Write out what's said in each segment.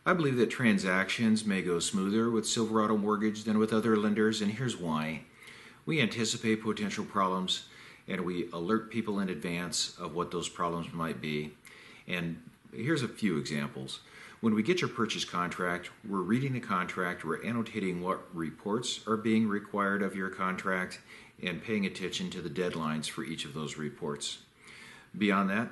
I believe that transactions may go smoother with Silverado Mortgage than with other lenders, and here's why. We anticipate potential problems and we alert people in advance of what those problems might be. And here's a few examples. When we get your purchase contract, we're reading the contract, we're annotating what reports are being required of your contract, and paying attention to the deadlines for each of those reports. Beyond that,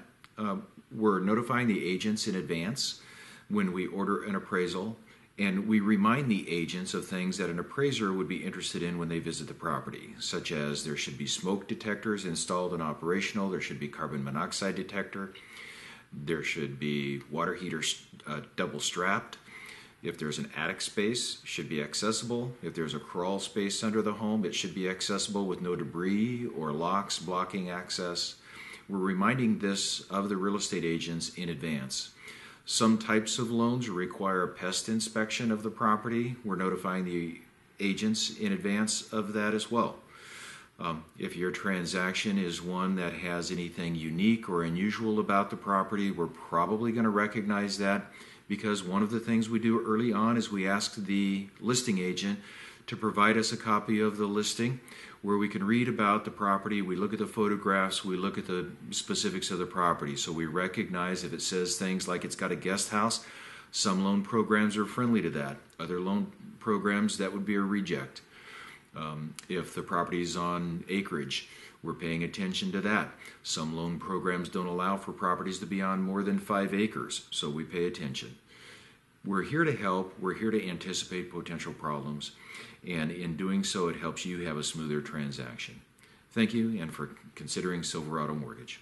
we're notifying the agents in advance when we order an appraisal, and we remind the agents of things that an appraiser would be interested in when they visit the property, such as there should be smoke detectors installed and operational, there should be carbon monoxide detector, there should be water heaters double strapped. If there's an attic space, it should be accessible. If there's a crawl space under the home, it should be accessible with no debris or locks blocking access. We're reminding this of the real estate agents in advance. Some types of loans require a pest inspection of the property. We're notifying the agents in advance of that as well. If your transaction is one that has anything unique or unusual about the property, we're probably going to recognize that, because one of the things we do early on is we ask the listing agent to provide us a copy of the listing where we can read about the property, we look at the photographs, we look at the specifics of the property. So we recognize if it says things like it's got a guest house, some loan programs are friendly to that. Other loan programs, that would be a reject. If the property is on acreage, we're paying attention to that. Some loan programs don't allow for properties to be on more than 5 acres, so we pay attention. We're here to help. We're here to anticipate potential problems, and in doing so, it helps you have a smoother transaction. Thank you, and for considering Silverado Mortgage.